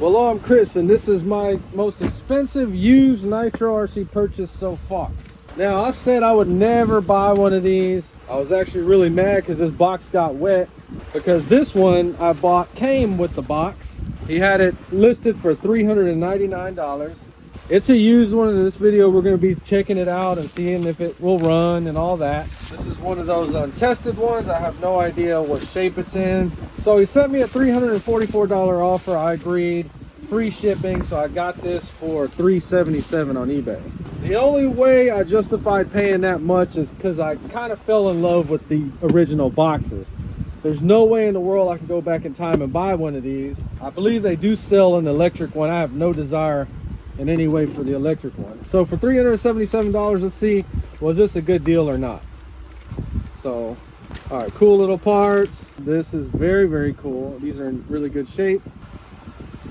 Well, hello, I'm Chris, and this is my most expensive used nitro RC purchase so far. Now, I said I would never buy one of these. I was actually really mad because this box got wet, because this one I bought came with the box. He had it listed for $399. It's a used one. In this video, we're going to be checking it out and seeing if it will run and all that. This is one of those untested ones. I have no idea what shape it's in. So he sent me a $344 offer. I agreed. Free shipping, so I got this for $377 on eBay. The only way I justified paying that much is because I kind of fell in love with the original boxes. There's no way in the world I can go back in time and buy one of these. I believe they do sell an electric one. I have no desire in any way for the electric one. So for $377, let's see, was this a good deal or not? So, all right, cool little parts. This is very, very cool. These are in really good shape.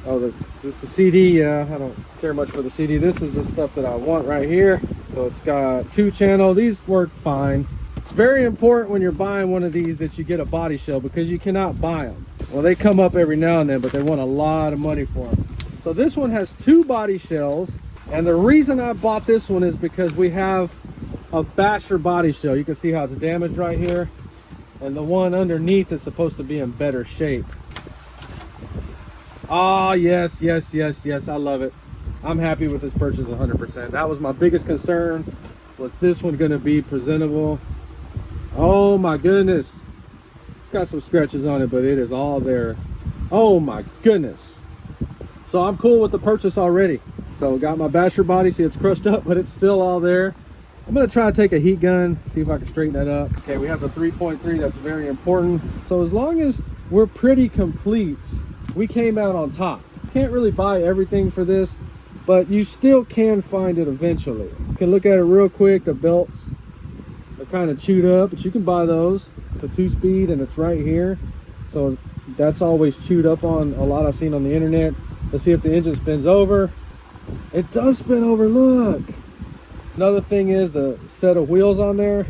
Oh, this is the CD. Yeah, I don't care much for the CD. This is the stuff that I want right here. So it's got 2-channel. These work fine. It's very important when you're buying one of these that you get a body shell, because you cannot buy them. Well, they come up every now and then, but they want a lot of money for them. So this one has 2 body shells, and the reason I bought this one is because we have a basher body shell. You can see how it's damaged right here, and the one underneath is supposed to be in better shape. Oh, yes, yes, yes, yes, I love it. I'm happy with this purchase 100%. That was my biggest concern, was this one going to be presentable. Oh my goodness. It's got some scratches on it, but it is all there. Oh my goodness. So I'm cool with the purchase already. So got my basher body. See, it's crushed up, but it's still all there. I'm going to try to take a heat gun, see if I can straighten that up. Okay, we have the 3.3. That's very important. So as long as we're pretty complete, we came out on top. Can't really buy everything for this, but you still can find it eventually. You can look at it real quick. The belts are kind of chewed up, but you can buy those. It's a 2-speed and it's right here. So that's always chewed up on a lot I've seen on the internet. Let's see if the engine spins over. It does spin over, look. Another thing is the set of wheels on there.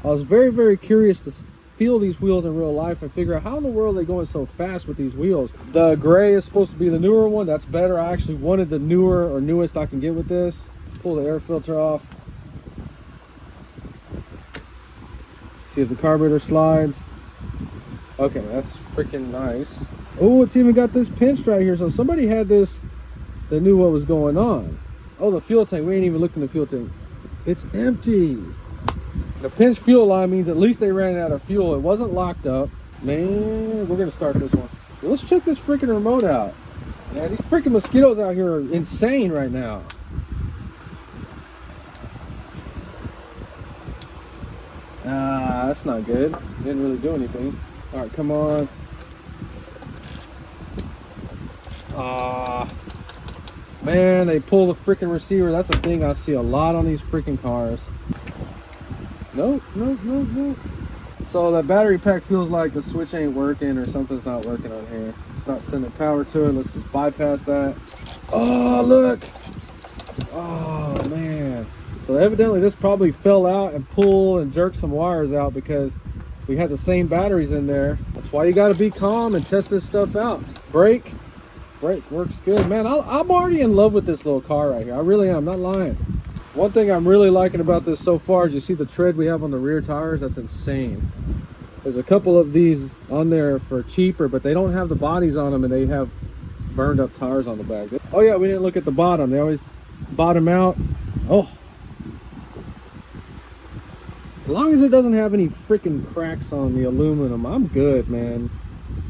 I was very, very curious to feel these wheels in real life and figure out how in the world are they going so fast with these wheels. The gray is supposed to be the newer one. That's better. I actually wanted the newer or newest I can get with this. Pull the air filter off. See if the carburetor slides. Okay, that's freaking nice. Oh, it's even got this pinched right here. So somebody had this that knew what was going on. Oh, the fuel tank. We ain't even looked in the fuel tank. It's empty. The pinched fuel line means at least they ran out of fuel. It wasn't locked up. Man, we're gonna start this one. Let's check this freaking remote out. Man, these freaking mosquitoes out here are insane right now. Ah, that's not good. Didn't really do anything. All right, come on. Ah, man, they pull the freaking receiver. That's a thing I see a lot on these freaking cars. Nope, nope, nope, nope. So that battery pack feels like the switch ain't working or something's not working on here. It's not sending power to it. Let's just bypass that. Oh, look. Oh, man. So evidently this probably fell out and pulled and jerked some wires out because we had the same batteries in there. That's why you got to be calm and test this stuff out. Brake works good. Man, I'm already in love with this little car right here. I really am, not lying. One thing I'm really liking about this so far is you see the tread we have on the rear tires. That's insane. There's a couple of these on there for cheaper, but they don't have the bodies on them and they have burned up tires on the back. Oh yeah, we didn't look at the bottom. They always bottom out. Oh, as long as it doesn't have any freaking cracks on the aluminum, I'm good, man.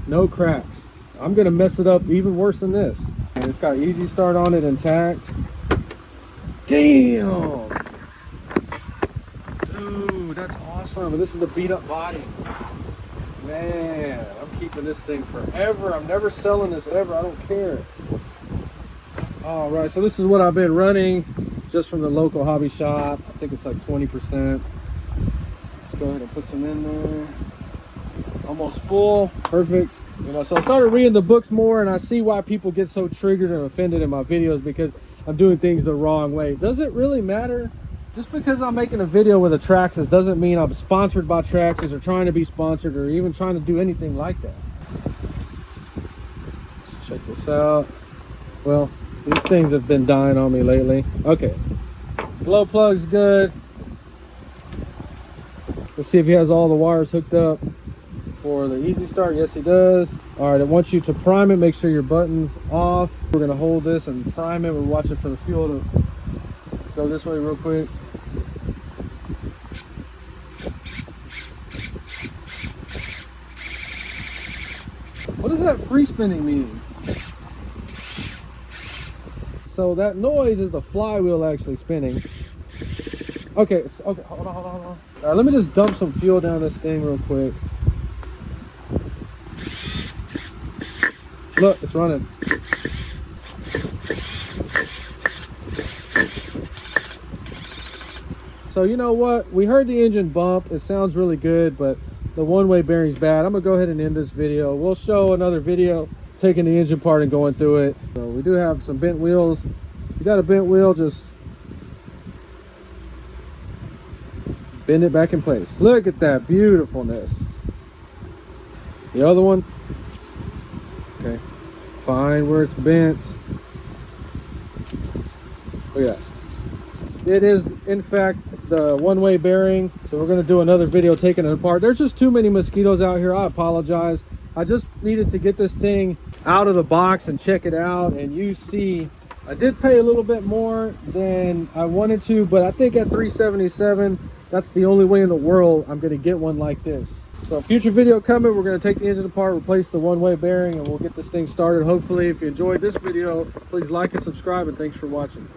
No cracks. I'm gonna mess it up even worse than this. And it's got easy start on it, intact. Damn, dude, that's awesome. This is the beat up body. Man, I'm keeping this thing forever. I'm never selling this ever. I don't care. All right, so this is what I've been running just from the local hobby shop. I think it's like 20%. Let's go ahead and put some in there. Almost full. Perfect. You know, so I started reading the books more, and I see why people get so triggered and offended in my videos, because I'm doing things the wrong way. Does it really matter? Just because I'm making a video with a TRAXXAS doesn't mean I'm sponsored by TRAXXAS or trying to be sponsored or even trying to do anything like that. Let's check this out. Well, these things have been dying on me lately. Okay, glow plug's good. Let's see if he has all the wires hooked up for the easy start. Yes, he does. All right, it wants you to prime it. Make sure your button's off. We're gonna hold this and prime it. We're watching for the fuel to go this way real quick. What does that free spinning mean? So that noise is the flywheel actually spinning. Okay, okay, hold on. All right, let me just dump some fuel down this thing real quick. Look, it's running. So you know what? We heard the engine bump. It sounds really good, but the one-way bearing's bad. I'm gonna go ahead and end this video. We'll show another video taking the engine apart and going through it. So we do have some bent wheels. You got a bent wheel, just bend it back in place. Look at that beautifulness. The other one, okay, find where it's bent. Look at that. It is in fact the one-way bearing. So we're going to do another video taking it apart. There's just too many mosquitoes out here. I apologize. I just needed to get this thing out of the box and check it out. And you see, I did pay a little bit more than I wanted to, but I think at $377, that's the only way in the world I'm going to get one like this. So future video coming, we're going to take the engine apart, replace the one-way bearing, and we'll get this thing started. Hopefully, if you enjoyed this video, please like and subscribe, and thanks for watching.